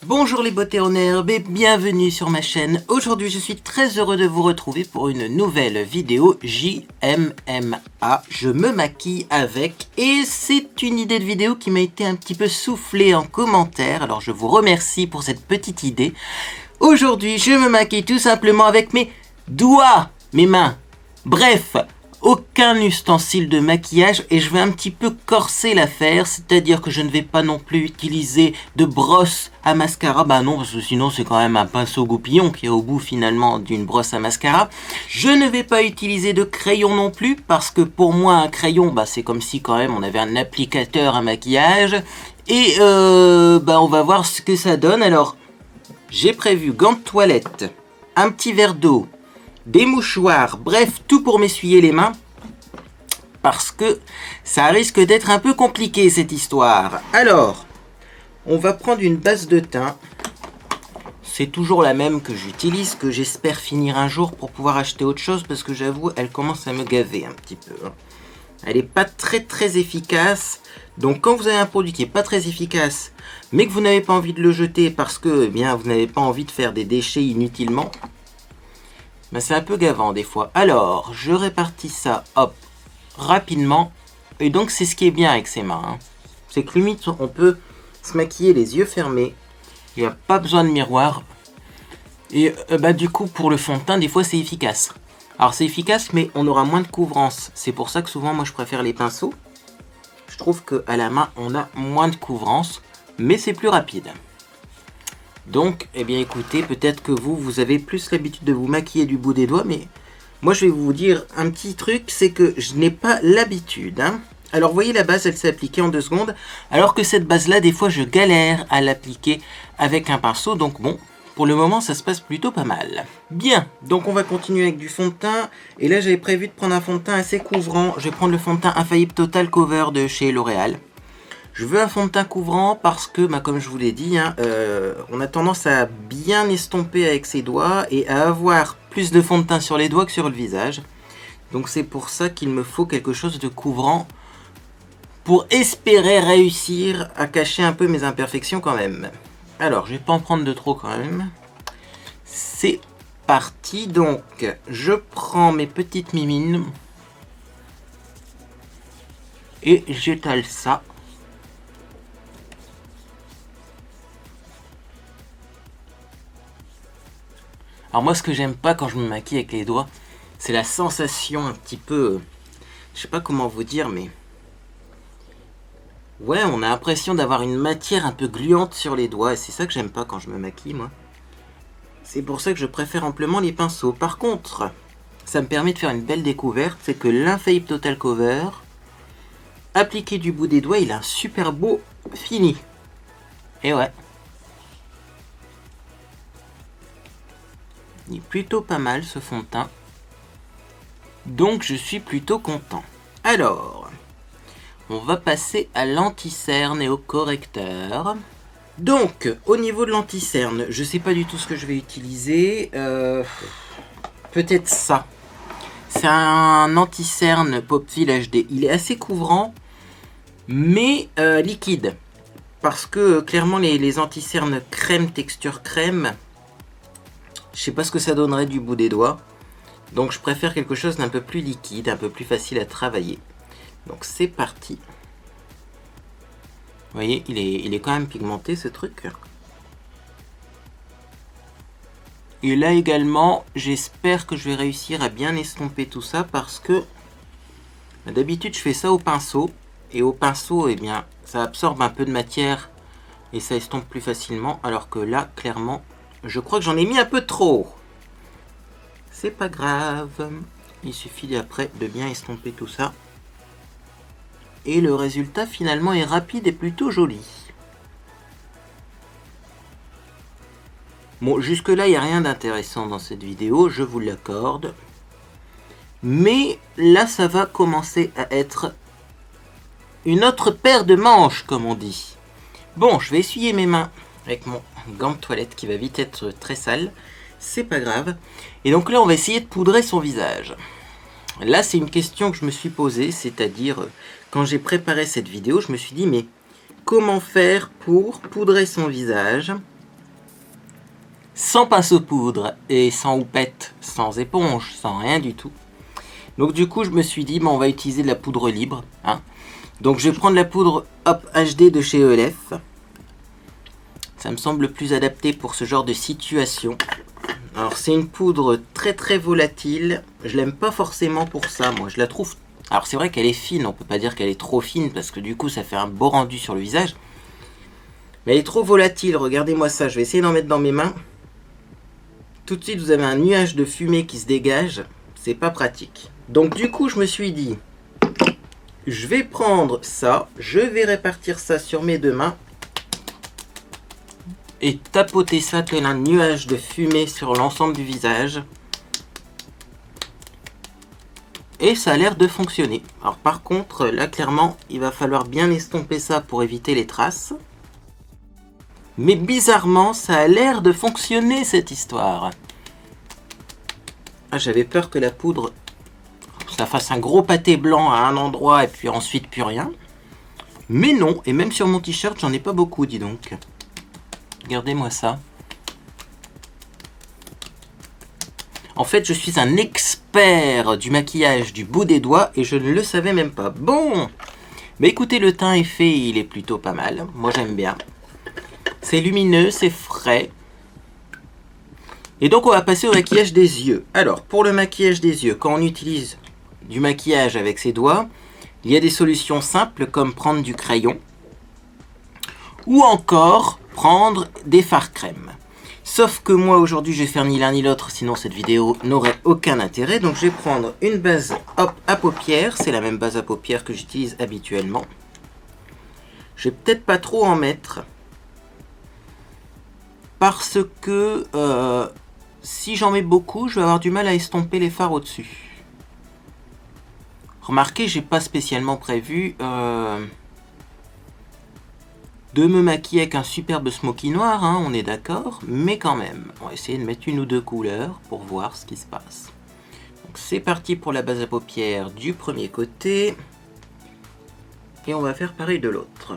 Bonjour les beautés en herbe et bienvenue sur ma chaîne. Aujourd'hui je suis très heureux de vous retrouver pour une nouvelle vidéo JMMA. Je me maquille avec et c'est une idée de vidéo qui m'a été un petit peu soufflée en commentaire. Alors je vous remercie pour cette petite idée. Aujourd'hui je me maquille tout simplement avec mes doigts, mes mains. Bref, aucun ustensile de maquillage et je vais un petit peu corser l'affaire, c'est-à-dire que je ne vais pas non plus utiliser de brosse à mascara, bah non, parce que sinon c'est quand même un pinceau goupillon qui est au bout finalement d'une brosse à mascara. Je ne vais pas utiliser de crayon non plus, parce que pour moi un crayon, bah c'est comme si quand même on avait un applicateur à maquillage, et on va voir ce que ça donne. Alors, j'ai prévu gants de toilette, un petit verre d'eau, des mouchoirs, bref, tout pour m'essuyer les mains, parce que ça risque d'être un peu compliqué cette histoire. Alors, on va prendre une base de teint. C'est toujours la même que j'utilise, que j'espère finir un jour pour pouvoir acheter autre chose, parce que j'avoue, elle commence à me gaver un petit peu. Elle n'est pas très efficace. Donc quand vous avez un produit qui n'est pas très efficace, mais que vous n'avez pas envie de le jeter parce que vous n'avez pas envie de faire des déchets inutilement, c'est un peu gavant des fois. Alors, je répartis ça, hop, rapidement. Et donc, c'est ce qui est bien avec ces mains. C'est que limite, on peut se maquiller les yeux fermés. Il n'y a pas besoin de miroir. Et du coup, pour le fond de teint, des fois, c'est efficace. Alors, c'est efficace, mais on aura moins de couvrance. C'est pour ça que souvent, moi, je préfère les pinceaux. Je trouve qu'à la main, on a moins de couvrance, mais c'est plus rapide. Donc, écoutez, peut-être que vous avez plus l'habitude de vous maquiller du bout des doigts, mais moi, je vais vous dire un petit truc, c'est que je n'ai pas l'habitude. Alors, vous voyez, la base, elle s'est appliquée en 2 secondes, alors que cette base-là, des fois, je galère à l'appliquer avec un pinceau. Donc, bon, pour le moment, ça se passe plutôt pas mal. Bien, donc on va continuer avec du fond de teint. Et là, j'avais prévu de prendre un fond de teint assez couvrant. Je vais prendre le fond de teint Infaillible Total Cover de chez L'Oréal. Je veux un fond de teint couvrant parce que, comme je vous l'ai dit, on a tendance à bien estomper avec ses doigts et à avoir plus de fond de teint sur les doigts que sur le visage. Donc c'est pour ça qu'il me faut quelque chose de couvrant pour espérer réussir à cacher un peu mes imperfections quand même. Alors, je vais pas en prendre de trop quand même. C'est parti. Donc, je prends mes petites mimines et j'étale ça. Alors moi, ce que j'aime pas quand je me maquille avec les doigts, c'est la sensation un petit peu... je sais pas comment vous dire, mais... ouais, on a l'impression d'avoir une matière un peu gluante sur les doigts, et c'est ça que j'aime pas quand je me maquille, moi. C'est pour ça que je préfère amplement les pinceaux. Par contre, ça me permet de faire une belle découverte, c'est que l'Infaillible Total Cover, appliqué du bout des doigts, il a un super beau fini. Et ouais. Il est plutôt pas mal ce fond de teint. Donc je suis plutôt content. Alors, on va passer à l'anti-cerne et au correcteur. Donc, au niveau de l'anti-cerne, je sais pas du tout ce que je vais utiliser. Peut-être ça. C'est un anti-cerne Popfil HD. Il est assez couvrant, mais liquide. Parce que clairement les anti-cernes crème, texture crème, je sais pas ce que ça donnerait du bout des doigts. Donc je préfère quelque chose d'un peu plus liquide, un peu plus facile à travailler. Donc c'est parti. Vous voyez, il est quand même pigmenté ce truc. Et là également, j'espère que je vais réussir à bien estomper tout ça parce que d'habitude je fais ça au pinceau. Et au pinceau, ça absorbe un peu de matière et ça estompe plus facilement. Alors que là, clairement, je crois que j'en ai mis un peu trop. C'est pas grave. Il suffit après de bien estomper tout ça. Et le résultat finalement est rapide et plutôt joli. Bon, jusque là, il n'y a rien d'intéressant dans cette vidéo, je vous l'accorde. Mais là, ça va commencer à être une autre paire de manches, comme on dit. Bon, je vais essuyer mes mains avec mon gant de toilette qui va vite être très sale. C'est pas grave. Et donc là, on va essayer de poudrer son visage. Là, c'est une question que je me suis posée, c'est-à-dire, quand j'ai préparé cette vidéo, je me suis dit, mais comment faire pour poudrer son visage sans pinceau poudre et sans houppette, sans éponge, sans rien du tout. Donc du coup, je me suis dit, on va utiliser de la poudre libre. Hein. Donc je vais prendre la poudre Hop HD de chez ELF. Ça me semble plus adapté pour ce genre de situation. Alors c'est une poudre très très volatile. Je l'aime pas forcément pour ça, moi. Je la trouve... Alors c'est vrai qu'elle est fine, on peut pas dire qu'elle est trop fine, parce que du coup ça fait un beau rendu sur le visage. Mais elle est trop volatile, regardez-moi ça. Je vais essayer d'en mettre dans mes mains. Tout de suite, vous avez un nuage de fumée qui se dégage. C'est pas pratique. Donc du coup, je me suis dit, je vais prendre ça, je vais répartir ça sur mes deux mains et tapoter ça tel un nuage de fumée sur l'ensemble du visage. Et ça a l'air de fonctionner. Alors par contre, là clairement, il va falloir bien estomper ça pour éviter les traces. Mais bizarrement, ça a l'air de fonctionner cette histoire. Ah, j'avais peur que la poudre, ça fasse un gros pâté blanc à un endroit et puis ensuite plus rien. Mais non, et même sur mon t-shirt, j'en ai pas beaucoup, dis donc. Regardez-moi ça. En fait, je suis un expert du maquillage du bout des doigts et je ne le savais même pas. Bon, mais écoutez, le teint est fait, il est plutôt pas mal. Moi, j'aime bien. C'est lumineux, c'est frais. Et donc, on va passer au maquillage des yeux. Alors, pour le maquillage des yeux, quand on utilise du maquillage avec ses doigts, il y a des solutions simples comme prendre du crayon ou encore prendre des fards crème. Sauf que moi, aujourd'hui, je vais faire ni l'un ni l'autre, sinon cette vidéo n'aurait aucun intérêt. Donc, je vais prendre une base à paupières. C'est la même base à paupières que j'utilise habituellement. Je vais peut-être pas trop en mettre. Parce que si j'en mets beaucoup, je vais avoir du mal à estomper les fards au-dessus. Remarquez, j'ai pas spécialement prévu de me maquiller avec un superbe smoky noir, hein, on est d'accord. Mais quand même, on va essayer de mettre une ou deux couleurs pour voir ce qui se passe. C'est parti pour la base à paupières du premier côté. Et on va faire pareil de l'autre.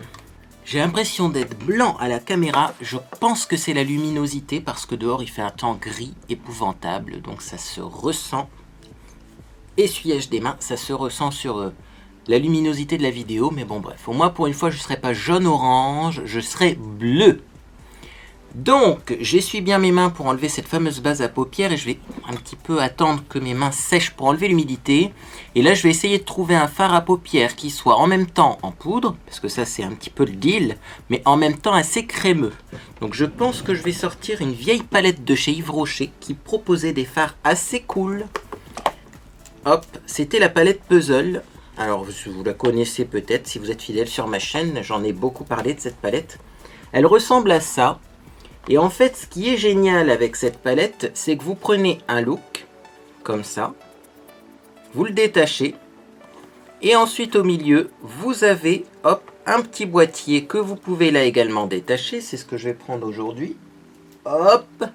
J'ai l'impression d'être blanc à la caméra, je pense que c'est la luminosité parce que dehors il fait un temps gris épouvantable, donc ça se ressent. Essuyage des mains, ça se ressent sur la luminosité de la vidéo, mais bon bref, au moins pour une fois je ne serai pas jaune-orange, je serai bleu. Donc j'essuie bien mes mains pour enlever cette fameuse base à paupières et je vais un petit peu attendre que mes mains sèchent pour enlever l'humidité. Et là je vais essayer de trouver un fard à paupières qui soit en même temps en poudre, parce que ça c'est un petit peu le deal, mais en même temps assez crémeux. Donc je pense que je vais sortir une vieille palette de chez Yves Rocher qui proposait des fards assez cool. Hop, c'était la palette Puzzle. Alors vous la connaissez peut-être si vous êtes fidèle sur ma chaîne, j'en ai beaucoup parlé de cette palette. Elle ressemble à ça. Et en fait, ce qui est génial avec cette palette, c'est que vous prenez un look, comme ça, vous le détachez, et ensuite au milieu, vous avez, hop, un petit boîtier que vous pouvez là également détacher, c'est ce que je vais prendre aujourd'hui, hop,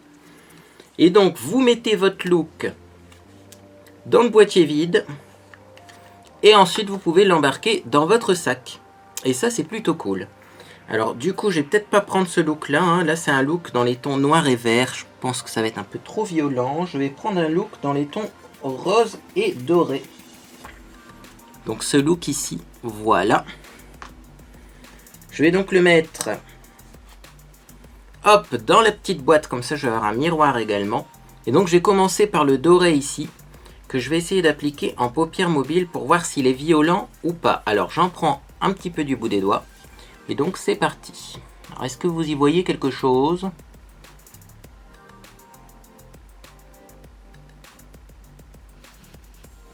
et donc vous mettez votre look dans le boîtier vide, et ensuite vous pouvez l'embarquer dans votre sac, et ça c'est plutôt cool. Alors du coup je vais peut-être pas prendre ce look là, hein. Là c'est un look dans les tons noir et vert, je pense que ça va être un peu trop violent. Je vais prendre un look dans les tons rose et doré. Donc ce look ici, voilà. Je vais donc le mettre, hop, dans la petite boîte, comme ça je vais avoir un miroir également. Et donc je vais commencer par le doré ici, que je vais essayer d'appliquer en paupière mobile pour voir s'il est violent ou pas. Alors j'en prends un petit peu du bout des doigts. Et donc c'est parti. Alors est-ce que vous y voyez quelque chose?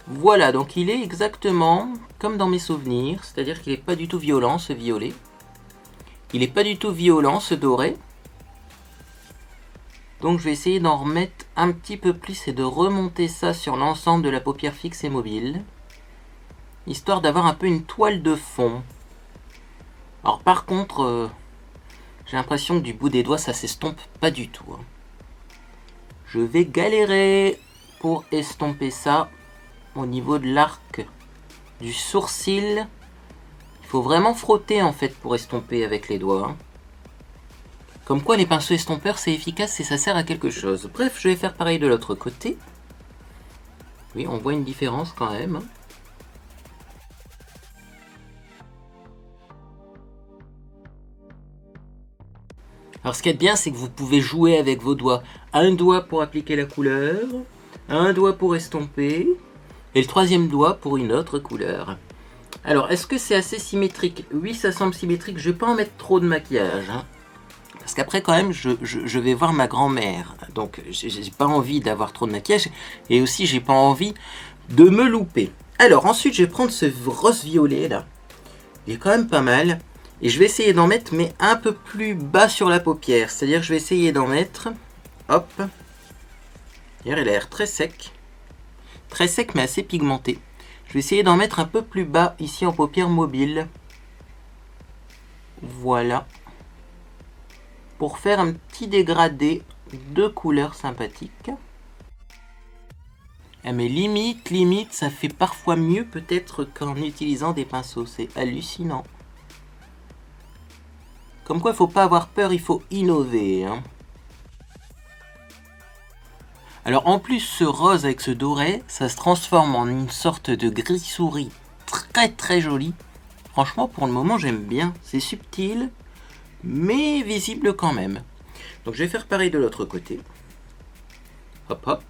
Voilà, donc il est exactement comme dans mes souvenirs, c'est-à-dire qu'il n'est pas du tout violent ce violet. Il n'est pas du tout violent ce doré. Donc je vais essayer d'en remettre un petit peu plus et de remonter ça sur l'ensemble de la paupière fixe et mobile. Histoire d'avoir un peu une toile de fond. Alors par contre, j'ai l'impression que du bout des doigts ça s'estompe pas du tout. Je vais galérer pour estomper ça. au niveau de l'arc du sourcil. Il faut vraiment frotter en fait pour estomper avec les doigts. Hein. Comme quoi les pinceaux estompeurs c'est efficace et ça sert à quelque chose. Bref, je vais faire pareil de l'autre côté. Oui, on voit une différence quand même. Hein. Alors ce qui est bien, c'est que vous pouvez jouer avec vos doigts. Un doigt pour appliquer la couleur, un doigt pour estomper, et le troisième doigt pour une autre couleur. Alors, est-ce que c'est assez symétrique? Oui, ça semble symétrique. Je ne vais pas en mettre trop de maquillage. Hein, parce qu'après, quand même, je vais voir ma grand-mère. Donc, j'ai pas envie d'avoir trop de maquillage. Et aussi, j'ai pas envie de me louper. Alors, ensuite, je vais prendre ce rose violet, là. Il est quand même pas mal. Et je vais essayer d'en mettre, mais un peu plus bas sur la paupière. C'est-à-dire que je vais essayer d'en mettre... Hop. Il a l'air très sec. Très sec, mais assez pigmenté. Je vais essayer d'en mettre un peu plus bas, ici en paupière mobile. Voilà. Pour faire un petit dégradé de couleurs sympathiques. Ah, mais limite, ça fait parfois mieux peut-être qu'en utilisant des pinceaux. C'est hallucinant. Comme quoi, il ne faut pas avoir peur, il faut innover. Hein. Alors en plus, ce rose avec ce doré, ça se transforme en une sorte de gris souris très joli. Franchement, pour le moment, j'aime bien. C'est subtil, mais visible quand même. Donc je vais faire pareil de l'autre côté. Hop hop.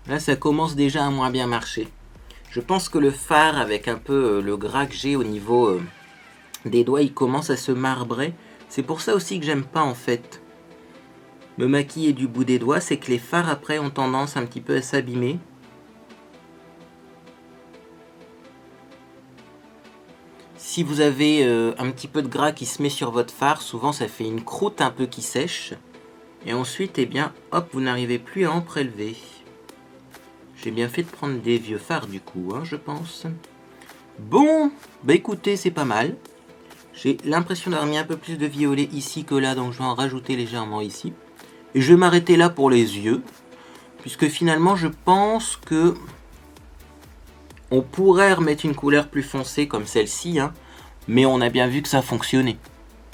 Là, ça commence déjà à moins bien marcher. Je pense que le fard, avec un peu le gras que j'ai au niveau des doigts, il commence à se marbrer. C'est pour ça aussi que j'aime pas en fait me maquiller du bout des doigts, c'est que les fards après ont tendance un petit peu à s'abîmer. Si vous avez un petit peu de gras qui se met sur votre fard, souvent ça fait une croûte un peu qui sèche. Et ensuite, eh bien, hop, vous n'arrivez plus à en prélever. J'ai bien fait de prendre des vieux fards du coup, hein, je pense. Bon, bah écoutez, c'est pas mal. J'ai l'impression d'avoir mis un peu plus de violet ici que là, donc je vais en rajouter légèrement ici. Et je vais m'arrêter là pour les yeux, puisque finalement je pense que on pourrait remettre une couleur plus foncée comme celle-ci, hein, mais on a bien vu que ça fonctionnait.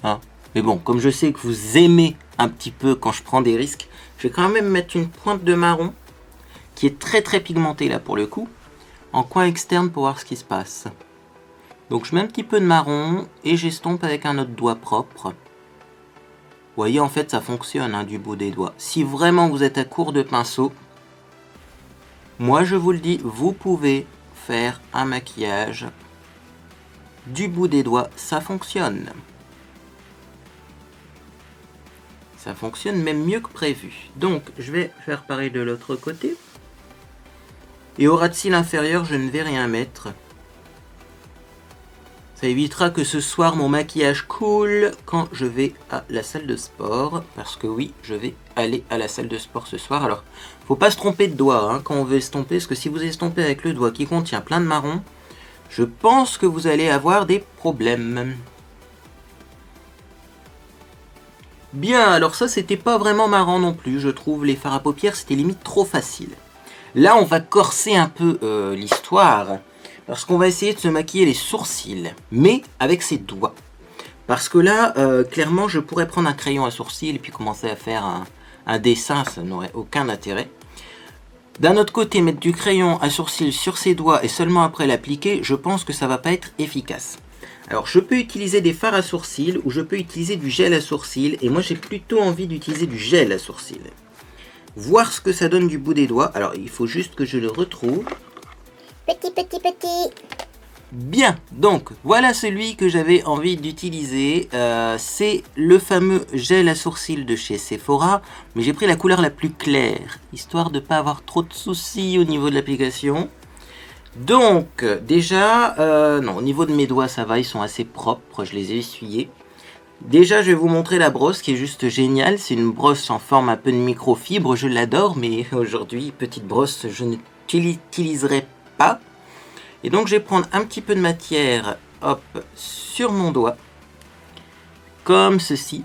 Hein. Mais bon, comme je sais que vous aimez un petit peu quand je prends des risques, je vais quand même mettre une pointe de marron, qui est très pigmentée là pour le coup, en coin externe pour voir ce qui se passe. Donc je mets un petit peu de marron et j'estompe avec un autre doigt propre. Vous voyez, en fait ça fonctionne hein, du bout des doigts. Si vraiment vous êtes à court de pinceau, moi je vous le dis, vous pouvez faire un maquillage du bout des doigts, ça fonctionne. Ça fonctionne même mieux que prévu. Donc je vais faire pareil de l'autre côté. Et au ras de cils inférieur, je ne vais rien mettre. Ça évitera que ce soir mon maquillage coule quand je vais à la salle de sport. Parce que oui, je vais aller à la salle de sport ce soir. Alors, faut pas se tromper de doigt hein, quand on veut estomper. Parce que si vous estompez avec le doigt qui contient plein de marron, je pense que vous allez avoir des problèmes. Bien, alors ça c'était pas vraiment marrant non plus. Je trouve les fards à paupières c'était limite trop facile. Là, on va corser un peu l'histoire, parce qu'on va essayer de se maquiller les sourcils, mais avec ses doigts. Parce que là, clairement, je pourrais prendre un crayon à sourcils et puis commencer à faire un dessin, ça n'aurait aucun intérêt. D'un autre côté, mettre du crayon à sourcils sur ses doigts et seulement après l'appliquer, je pense que ça va pas être efficace. Alors, je peux utiliser des fards à sourcils ou je peux utiliser du gel à sourcils, et moi j'ai plutôt envie d'utiliser du gel à sourcils. Voir ce que ça donne du bout des doigts. Alors, il faut juste que je le retrouve. Petit. Bien, donc, voilà celui que j'avais envie d'utiliser. C'est le fameux gel à sourcils de chez Sephora. Mais j'ai pris la couleur la plus claire, histoire de ne pas avoir trop de soucis au niveau de l'application. Donc, déjà, non, au niveau de mes doigts, ça va, ils sont assez propres. Je les ai essuyés. Déjà, je vais vous montrer la brosse qui est juste géniale. C'est une brosse en forme un peu de microfibre. Je l'adore, mais aujourd'hui, petite brosse, je ne l'utiliserai pas. Et donc, je vais prendre un petit peu de matière, hop, sur mon doigt. Comme ceci.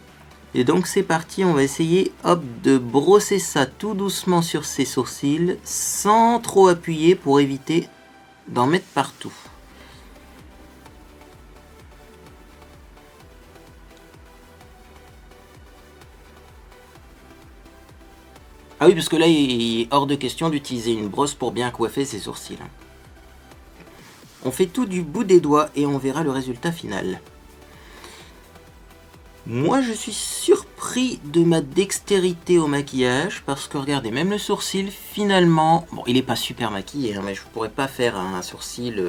Et donc c'est parti, on va essayer hop, de brosser ça tout doucement sur ses sourcils, sans trop appuyer pour éviter d'en mettre partout. Ah oui, parce que là, il est hors de question d'utiliser une brosse pour bien coiffer ses sourcils. On fait tout du bout des doigts et on verra le résultat final. Moi, je suis surpris de ma dextérité au maquillage, parce que regardez, même le sourcil, finalement... Bon, il est pas super maquillé, hein, mais je pourrais pas faire un sourcil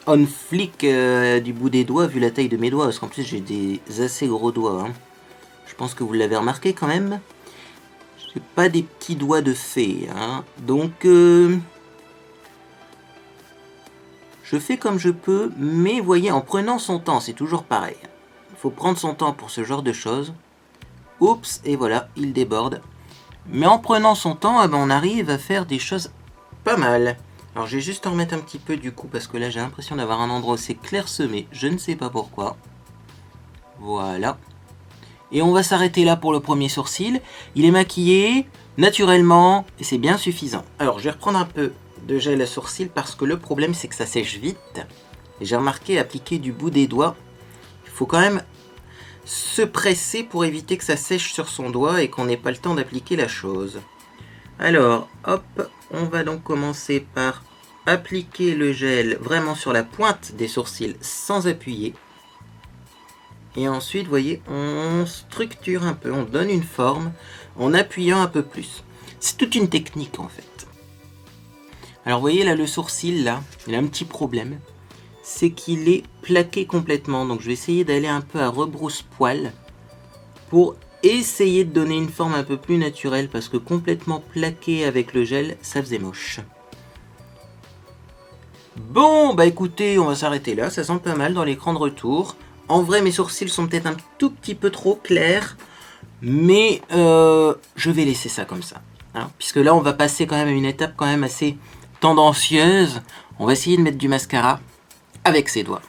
on flick du bout des doigts, vu la taille de mes doigts, parce qu'en plus, j'ai des assez gros doigts. Hein. Je pense que vous l'avez remarqué quand même. J'ai pas des petits doigts de fée, hein. Donc je fais comme je peux, mais voyez, en prenant son temps, c'est toujours pareil. Il faut prendre son temps pour ce genre de choses. Oups, et voilà, il déborde. Mais en prenant son temps, on arrive à faire des choses pas mal. Alors je vais juste en remettre un petit peu du coup, parce que là j'ai l'impression d'avoir un endroit assez clairsemé, je ne sais pas pourquoi. Voilà. Et on va s'arrêter là pour le premier sourcil. Il est maquillé naturellement et c'est bien suffisant. Alors je vais reprendre un peu de gel à sourcil parce que le problème c'est que ça sèche vite. Et j'ai remarqué appliquer du bout des doigts. Il faut quand même se presser pour éviter que ça sèche sur son doigt et qu'on n'ait pas le temps d'appliquer la chose. Alors hop, on va donc commencer par appliquer le gel vraiment sur la pointe des sourcils sans appuyer. Et ensuite, vous voyez, on structure un peu, on donne une forme en appuyant un peu plus. C'est toute une technique en fait. Alors vous voyez là, le sourcil, là, il a un petit problème. C'est qu'il est plaqué complètement. Donc je vais essayer d'aller un peu à rebrousse-poil pour essayer de donner une forme un peu plus naturelle. Parce que complètement plaqué avec le gel, ça faisait moche. Bon, bah écoutez, on va s'arrêter là. Ça sent pas mal dans l'écran de retour. En vrai, mes sourcils sont peut-être un tout petit peu trop clairs, mais je vais laisser ça comme ça. Hein, puisque là, on va passer quand même à une étape quand même assez tendancieuse. On va essayer de mettre du mascara avec ses doigts.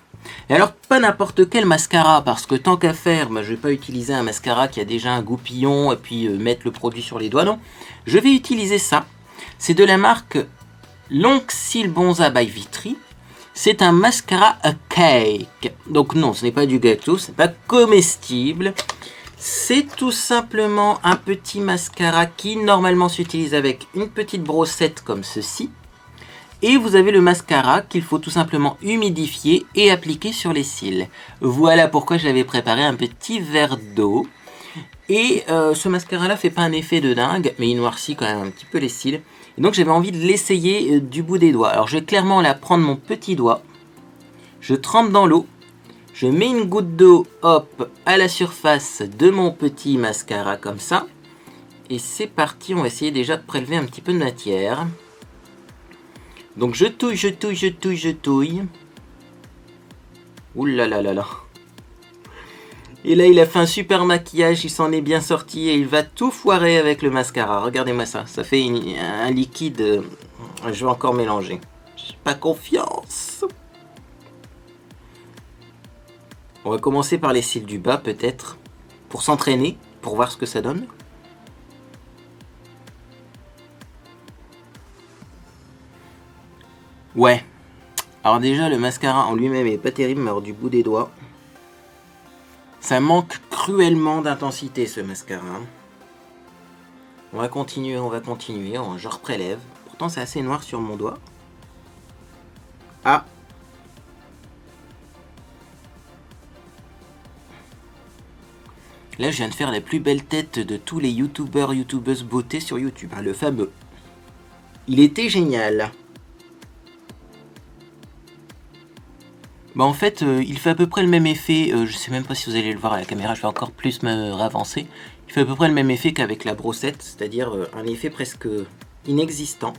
Et alors, pas n'importe quel mascara, parce que tant qu'à faire, bah, je ne vais pas utiliser un mascara qui a déjà un goupillon et puis mettre le produit sur les doigts, non. Je vais utiliser ça. C'est de la marque Longsil Bonza by Vitry. C'est un mascara à cake. Donc non, ce n'est pas du gâteau, c'est pas comestible. C'est tout simplement un petit mascara qui normalement s'utilise avec une petite brossette comme ceci. Et vous avez le mascara qu'il faut tout simplement humidifier et appliquer sur les cils. Voilà pourquoi j'avais préparé un petit verre d'eau. Et ce mascara là fait pas un effet de dingue, mais il noircit quand même un petit peu les cils. Et donc j'avais envie de l'essayer du bout des doigts. Alors je vais clairement là prendre mon petit doigt. Je trempe dans l'eau. Je mets une goutte d'eau, hop, à la surface de mon petit mascara comme ça. Et c'est parti, on va essayer déjà de prélever un petit peu de matière. Donc je touille, je touille, je touille, je touille. Ouh là là là là. Et là, il a fait un super maquillage, il s'en est bien sorti et il va tout foirer avec le mascara. Regardez-moi ça, ça fait un liquide. Je vais encore mélanger. J'ai pas confiance. On va commencer par les cils du bas peut-être, pour s'entraîner, pour voir ce que ça donne. Ouais. Alors déjà, le mascara en lui-même est pas terrible, mais alors du bout des doigts. Ça manque cruellement d'intensité ce mascara. On va continuer, je reprélève. Pourtant c'est assez noir sur mon doigt. Ah. Là je viens de faire la plus belle tête de tous les youtubeurs, youtubeuses beauté sur YouTube, hein, le fameux. Il était génial. Bah en fait, il fait à peu près le même effet, je sais même pas si vous allez le voir à la caméra, je vais encore plus me ravancer. Il fait à peu près le même effet qu'avec la brossette, c'est-à-dire un effet presque inexistant.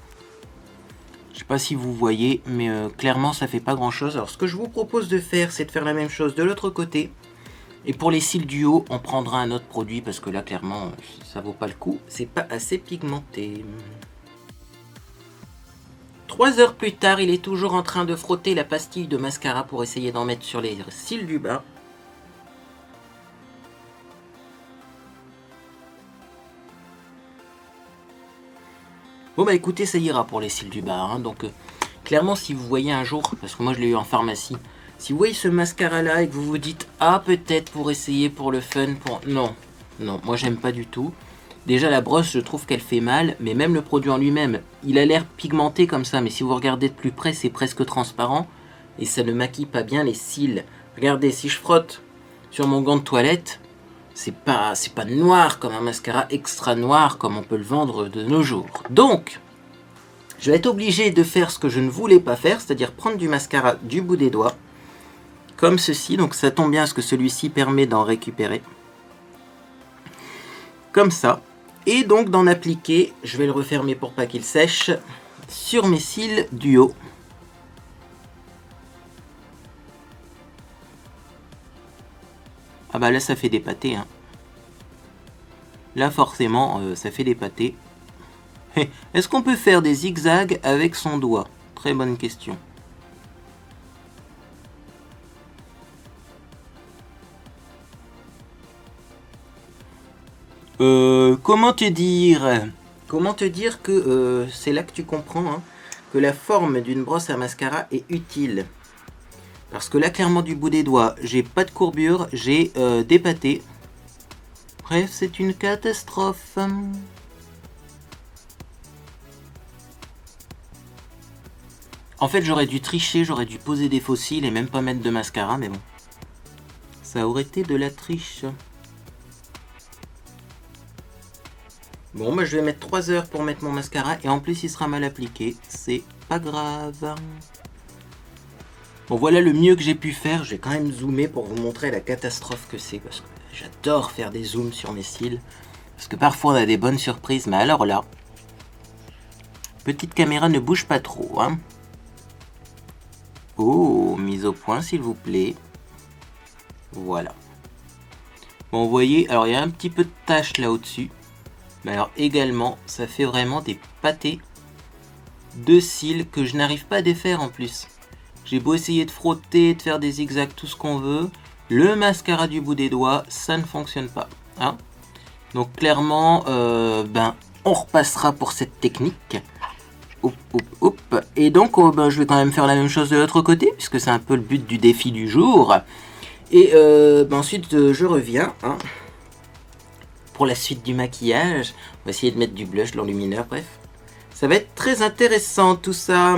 Je sais pas si vous voyez, mais clairement ça fait pas grand chose. Alors ce que je vous propose de faire, c'est de faire la même chose de l'autre côté. Et pour les cils du haut, on prendra un autre produit, parce que là clairement, ça vaut pas le coup, c'est pas assez pigmenté. 3 heures plus tard, il est toujours en train de frotter la pastille de mascara pour essayer d'en mettre sur les cils du bas. Bon bah écoutez, ça ira pour les cils du bas. Hein. Donc clairement, si vous voyez un jour, parce que moi je l'ai eu en pharmacie, si vous voyez ce mascara là et que vous vous dites ah peut-être pour essayer pour le fun, pour non, non, moi j'aime pas du tout. Déjà la brosse, je trouve qu'elle fait mal, mais même le produit en lui-même, il a l'air pigmenté comme ça, mais si vous regardez de plus près, c'est presque transparent et ça ne maquille pas bien les cils. Regardez, si je frotte sur mon gant de toilette, c'est pas noir comme un mascara extra noir comme on peut le vendre de nos jours. Donc, je vais être obligé de faire ce que je ne voulais pas faire, c'est-à-dire prendre du mascara du bout des doigts, comme ceci. Donc ça tombe bien parce que celui-ci permet d'en récupérer. Comme ça. Et donc d'en appliquer, je vais le refermer pour pas qu'il sèche, sur mes cils du haut. Ah bah là ça fait des pâtés. Hein. Là forcément ça fait des pâtés. Est-ce qu'on peut faire des zigzags avec son doigt? Très bonne question. Comment te dire que c'est là que tu comprends hein, que la forme d'une brosse à mascara est utile. Parce que là, clairement, du bout des doigts, j'ai pas de courbure, j'ai des pâtés. Bref, c'est une catastrophe. En fait, j'aurais dû tricher, j'aurais dû poser des faux cils et même pas mettre de mascara, mais bon. Ça aurait été de la triche. Bon, bah je vais mettre 3 heures pour mettre mon mascara et en plus il sera mal appliqué. C'est pas grave. Bon, voilà le mieux que j'ai pu faire. Je vais quand même zoomer pour vous montrer la catastrophe que c'est. Parce que j'adore faire des zooms sur mes cils. Parce que parfois on a des bonnes surprises. Mais alors là, petite caméra ne bouge pas trop. Hein. Oh, mise au point s'il vous plaît. Voilà. Bon, vous voyez, alors il y a un petit peu de tache là au-dessus. Mais alors également, ça fait vraiment des pâtés de cils que je n'arrive pas à défaire en plus. J'ai beau essayer de frotter, de faire des zigzags, tout ce qu'on veut. Le mascara du bout des doigts, ça ne fonctionne pas. Hein. Donc clairement, on repassera pour cette technique. Oup, oup, oup. Et donc, je vais quand même faire la même chose de l'autre côté, puisque c'est un peu le but du défi du jour. Et ensuite, je reviens. Hein. Pour la suite du maquillage, on va essayer de mettre du blush, de l'enlumineur, bref. Ça va être très intéressant tout ça.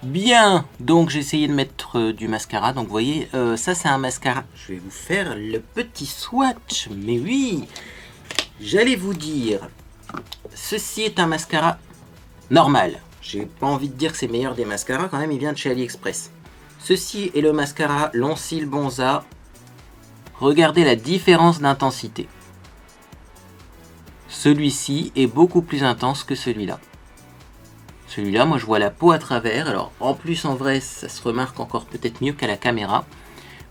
Bien, donc j'ai essayé de mettre du mascara. Donc vous voyez, ça c'est un mascara. Je vais vous faire le petit swatch. Mais oui, j'allais vous dire, ceci est un mascara normal. J'ai pas envie de dire que c'est meilleur des mascaras, quand même il vient de chez AliExpress. Ceci est le mascara Long Cils Bonza. Regardez la différence d'intensité. Celui-ci est beaucoup plus intense que celui-là. Celui-là, moi je vois la peau à travers. Alors en plus en vrai, ça se remarque encore peut-être mieux qu'à la caméra.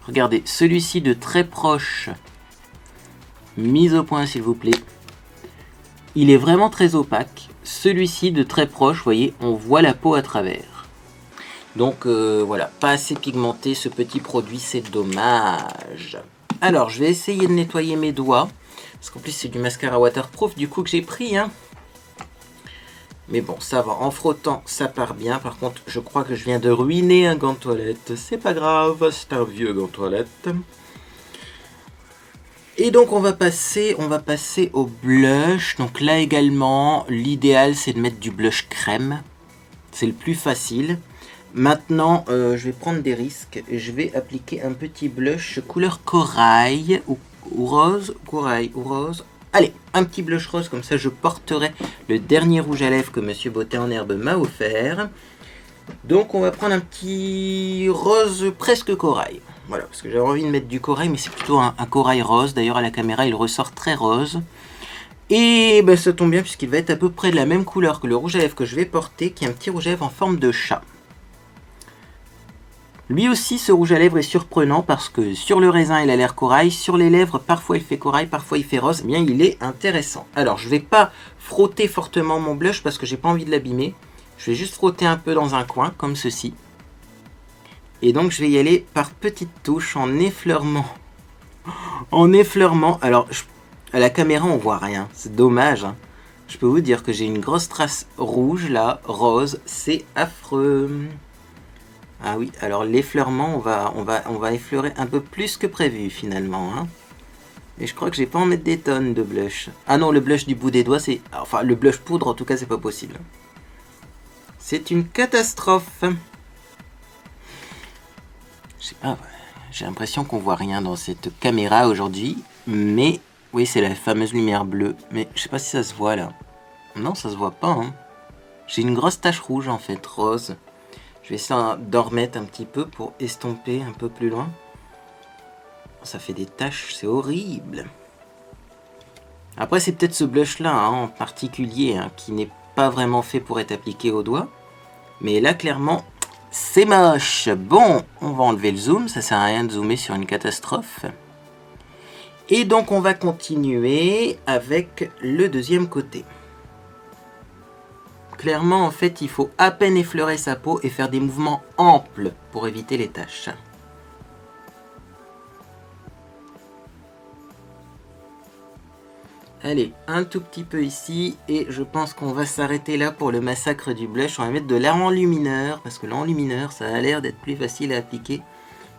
Regardez, celui-ci de très proche, mise au point s'il vous plaît. Il est vraiment très opaque. Celui-ci de très proche, vous voyez, on voit la peau à travers. Donc voilà, pas assez pigmenté ce petit produit, c'est dommage. Alors, je vais essayer de nettoyer mes doigts. Parce qu'en plus, c'est du mascara waterproof, du coup, que j'ai pris. Hein. Mais bon, ça va. En frottant, ça part bien. Par contre, je crois que je viens de ruiner un gant de toilette. C'est pas grave, c'est un vieux gant de toilette. Et donc, on va passer au blush. Donc là également, l'idéal, c'est de mettre du blush crème. C'est le plus facile. Maintenant, je vais prendre des risques. Je vais appliquer un petit blush couleur corail ou rose. Corail ou rose. Allez, un petit blush rose, comme ça je porterai le dernier rouge à lèvres que Monsieur Beauté en Herbe m'a offert. Donc on va prendre un petit rose presque corail. Voilà, parce que j'avais envie de mettre du corail, mais c'est plutôt un corail rose. D'ailleurs à la caméra il ressort très rose. Et ça tombe bien puisqu'il va être à peu près de la même couleur que le rouge à lèvres que je vais porter, qui est un petit rouge à lèvres en forme de chat. Lui aussi, ce rouge à lèvres est surprenant parce que sur le raisin, il a l'air corail. Sur les lèvres, parfois il fait corail, parfois il fait rose. Eh bien, il est intéressant. Alors, je ne vais pas frotter fortement mon blush parce que j'ai pas envie de l'abîmer. Je vais juste frotter un peu dans un coin, comme ceci. Et donc, je vais y aller par petites touches, en effleurement. En effleurement. Alors, À la caméra, on voit rien. C'est dommage. Hein. Je peux vous dire que j'ai une grosse trace rouge là, rose. C'est affreux. Ah oui, alors l'effleurement, on va effleurer un peu plus que prévu finalement. Hein. Et je crois que j'ai pas en mettre des tonnes de blush. Ah non, le blush du bout des doigts, c'est... Enfin, le blush poudre, en tout cas, c'est pas possible. C'est une catastrophe. Je sais pas, j'ai l'impression qu'on voit rien dans cette caméra aujourd'hui. Mais, oui, c'est la fameuse lumière bleue. Mais je sais pas si ça se voit là. Non, ça se voit pas. Hein. J'ai une grosse tache rouge en fait, rose. Je vais essayer d'en remettre un petit peu pour estomper un peu plus loin. Ça fait des taches, c'est horrible. Après, c'est peut-être ce blush-là hein, en particulier hein, qui n'est pas vraiment fait pour être appliqué au doigt. Mais là, clairement, c'est moche. Bon, on va enlever le zoom. Ça sert à rien de zoomer sur une catastrophe. Et donc, on va continuer avec le deuxième côté. Clairement, en fait, il faut à peine effleurer sa peau et faire des mouvements amples pour éviter les taches. Allez, un tout petit peu ici, et je pense qu'on va s'arrêter là pour le massacre du blush. On va mettre de l'enlumineur, parce que l'enlumineur, ça a l'air d'être plus facile à appliquer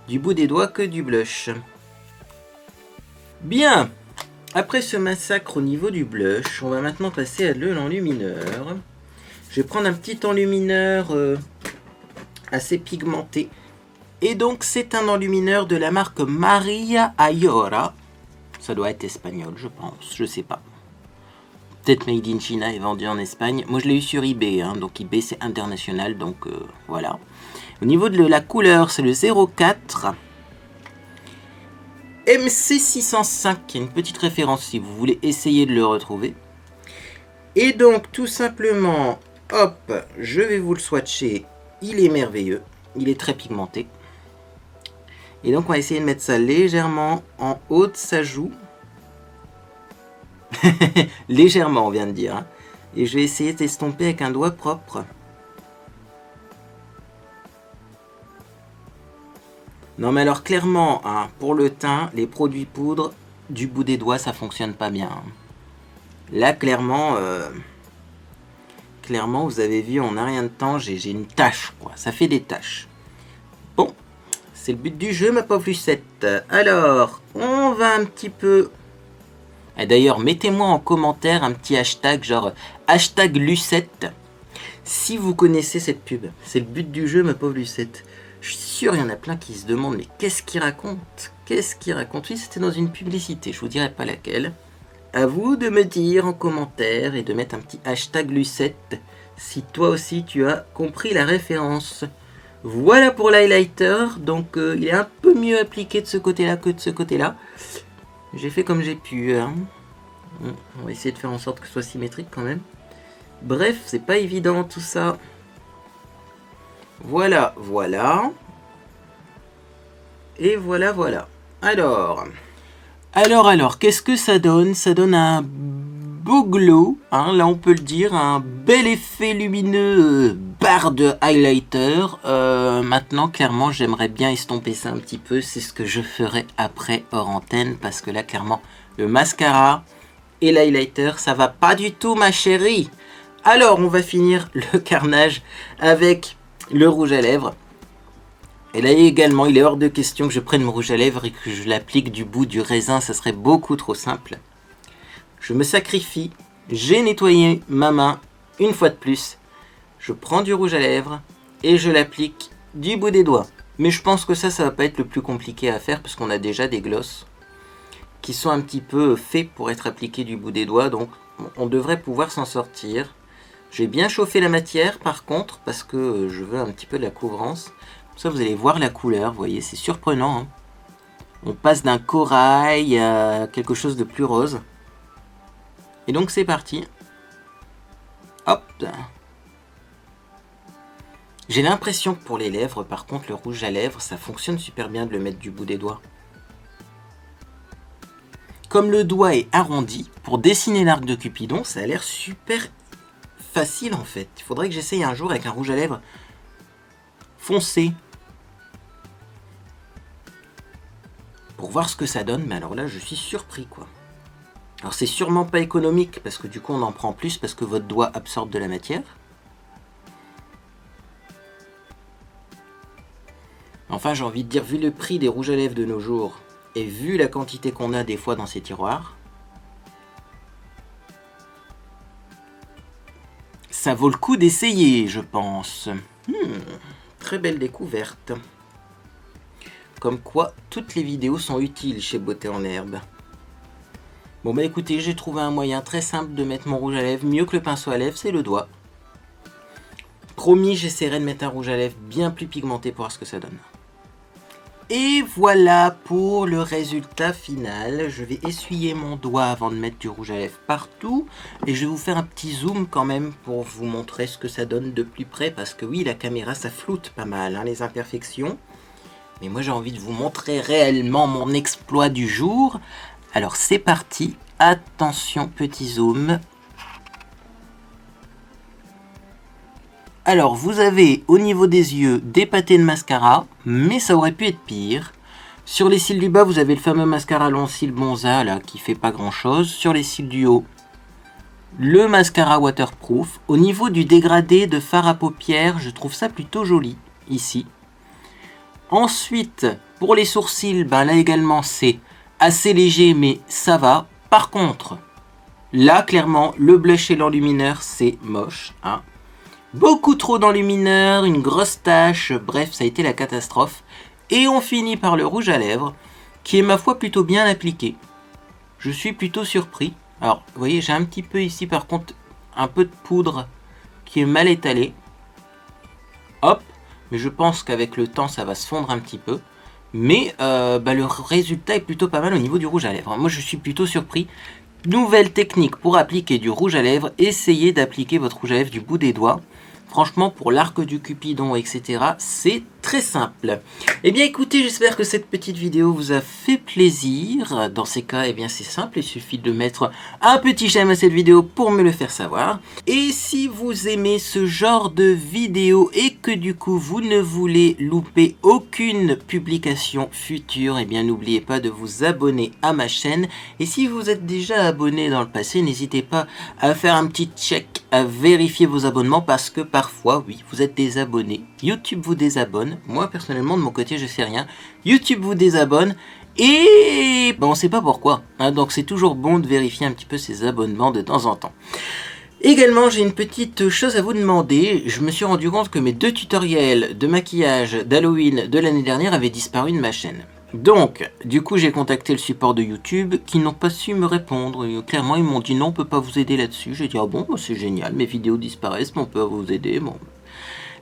du bout des doigts que du blush. Bien, après ce massacre au niveau du blush, on va maintenant passer à de l'enlumineur. Je vais prendre un petit enlumineur assez pigmenté. Et donc, c'est un enlumineur de la marque Maria Ayora. Ça doit être espagnol, je pense. Je sais pas. Peut-être Made in China est vendu en Espagne. Moi, je l'ai eu sur eBay. Hein, donc, eBay, c'est international. Donc, voilà. Au niveau de la couleur, c'est le 04. MC605, qui est une petite référence si vous voulez essayer de le retrouver. Et donc, tout simplement, hop, je vais vous le swatcher. Il est merveilleux. Il est très pigmenté. Et donc, on va essayer de mettre ça légèrement en haut de sa joue. Légèrement, on vient de dire. Hein. Et je vais essayer d'estomper avec un doigt propre. Non, mais alors, clairement, hein, pour le teint, les produits poudre, du bout des doigts, ça fonctionne pas bien. Hein. Là, clairement, vous avez vu, en un rien de temps, j'ai une tache, quoi. Ça fait des taches. Bon. C'est le but du jeu, ma pauvre Lucette. Alors, on va un petit peu... Et d'ailleurs, mettez-moi en commentaire un petit hashtag, genre hashtag Lucette, si vous connaissez cette pub. C'est le but du jeu, ma pauvre Lucette. Je suis sûr, il y en a plein qui se demandent, mais qu'est-ce qu'il raconte? Qu'est-ce qu'il raconte? Oui, c'était dans une publicité, je vous dirai pas laquelle. À vous de me dire en commentaire et de mettre un petit hashtag Lucette, si toi aussi tu as compris la référence. Voilà pour l'highlighter, donc il est un peu mieux appliqué de ce côté-là que de ce côté-là. J'ai fait comme j'ai pu. Hein. On va essayer de faire en sorte que ce soit symétrique quand même. Bref, c'est pas évident tout ça. Voilà, voilà. Et voilà, voilà. Alors, qu'est-ce que ça donne? Ça donne un beau glow, hein, là on peut le dire, un bel effet lumineux barre de highlighter. Maintenant, clairement, j'aimerais bien estomper ça un petit peu. C'est ce que je ferai après hors antenne, parce que là, clairement, le mascara et l'highlighter, ça va pas du tout, ma chérie. Alors, on va finir le carnage avec le rouge à lèvres. Et là également, il est hors de question que je prenne mon rouge à lèvres et que je l'applique du bout du raisin, ça serait beaucoup trop simple. Je me sacrifie, j'ai nettoyé ma main une fois de plus. Je prends du rouge à lèvres et je l'applique du bout des doigts. Mais je pense que ça va pas être le plus compliqué à faire parce qu'on a déjà des glosses qui sont un petit peu faits pour être appliqués du bout des doigts. Donc on devrait pouvoir s'en sortir. J'ai bien chauffé la matière par contre parce que je veux un petit peu de la couvrance. Comme ça vous allez voir la couleur, vous voyez, c'est surprenant. Hein. On passe d'un corail à quelque chose de plus rose. Et donc c'est parti. Hop. J'ai l'impression que pour les lèvres, par contre, le rouge à lèvres, ça fonctionne super bien de le mettre du bout des doigts. Comme le doigt est arrondi, pour dessiner l'arc de Cupidon, ça a l'air super facile en fait. Il faudrait que j'essaye un jour avec un rouge à lèvres foncé. Pour voir ce que ça donne, mais alors là, je suis surpris quoi. Alors c'est sûrement pas économique parce que du coup on en prend plus parce que votre doigt absorbe de la matière. Enfin j'ai envie de dire, vu le prix des rouges à lèvres de nos jours et vu la quantité qu'on a des fois dans ces tiroirs, ça vaut le coup d'essayer, je pense. Très belle découverte. Comme quoi, toutes les vidéos sont utiles chez Beauté en Herbe. Bon bah écoutez, j'ai trouvé un moyen très simple de mettre mon rouge à lèvres, mieux que le pinceau à lèvres, c'est le doigt. Promis, j'essaierai de mettre un rouge à lèvres bien plus pigmenté pour voir ce que ça donne. Et voilà pour le résultat final. Je vais essuyer mon doigt avant de mettre du rouge à lèvres partout. Et je vais vous faire un petit zoom quand même pour vous montrer ce que ça donne de plus près. Parce que oui, la caméra, ça floute pas mal, hein, les imperfections. Mais moi, j'ai envie de vous montrer réellement mon exploit du jour. Alors, c'est parti. Attention, petit zoom. Alors, vous avez au niveau des yeux des pâtés de mascara, mais ça aurait pu être pire. Sur les cils du bas, vous avez le fameux mascara long cils Bonza, là, qui fait pas grand chose. Sur les cils du haut, le mascara waterproof. Au niveau du dégradé de fard à paupières, je trouve ça plutôt joli, ici. Ensuite, pour les sourcils, ben là également, c'est assez léger, mais ça va. Par contre, là, clairement, le blush et l'enlumineur, c'est moche, hein. Beaucoup trop d'enlumineur, une grosse tache, bref, ça a été la catastrophe. Et on finit par le rouge à lèvres, qui est ma foi plutôt bien appliqué. Je suis plutôt surpris. Alors, vous voyez, j'ai un petit peu ici, par contre, un peu de poudre qui est mal étalée. Hop, mais je pense qu'avec le temps, ça va se fondre un petit peu. Mais le résultat est plutôt pas mal au niveau du rouge à lèvres. Moi, je suis plutôt surpris. Nouvelle technique pour appliquer du rouge à lèvres. Essayez d'appliquer votre rouge à lèvres du bout des doigts. Franchement, pour l'arc du Cupidon, etc., c'est très simple. Eh bien, écoutez, j'espère que cette petite vidéo vous a fait plaisir. Dans ces cas, eh bien, c'est simple. Il suffit de mettre un petit j'aime à cette vidéo pour me le faire savoir. Et si vous aimez ce genre de vidéo et que du coup, vous ne voulez louper aucune publication future, eh bien, n'oubliez pas de vous abonner à ma chaîne. Et si vous êtes déjà abonné dans le passé, n'hésitez pas à faire un petit check, à vérifier vos abonnements parce que parfois, oui, vous êtes désabonné. YouTube vous désabonne. Moi, personnellement, de mon côté, je sais rien. YouTube vous désabonne. Et on ne sait pas pourquoi. Hein, donc, c'est toujours bon de vérifier un petit peu ses abonnements de temps en temps. Également, j'ai une petite chose à vous demander. Je me suis rendu compte que mes 2 tutoriels de maquillage d'Halloween de l'année dernière avaient disparu de ma chaîne. Donc, du coup, j'ai contacté le support de YouTube qui n'ont pas su me répondre. Et clairement, ils m'ont dit non, on peut pas vous aider là-dessus. J'ai dit, ah bon, c'est génial, mes vidéos disparaissent, mais on peut vous aider. Bon.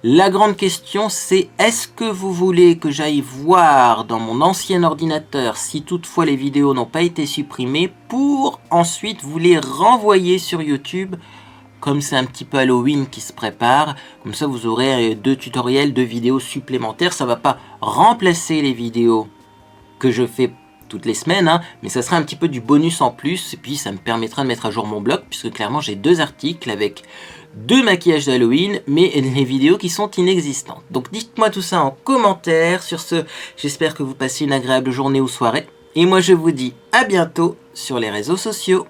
La grande question, c'est est-ce que vous voulez que j'aille voir dans mon ancien ordinateur si toutefois les vidéos n'ont pas été supprimées pour ensuite vous les renvoyer sur YouTube? Comme c'est un petit peu Halloween qui se prépare, comme ça vous aurez 2 tutoriels, 2 vidéos supplémentaires. Ça va pas remplacer les vidéos que je fais toutes les semaines, hein, mais ça sera un petit peu du bonus en plus, et puis ça me permettra de mettre à jour mon blog, puisque clairement j'ai 2 articles avec 2 maquillages d'Halloween, mais les vidéos qui sont inexistantes. Donc dites-moi tout ça en commentaire. Sur ce, j'espère que vous passez une agréable journée ou soirée, et moi je vous dis à bientôt sur les réseaux sociaux.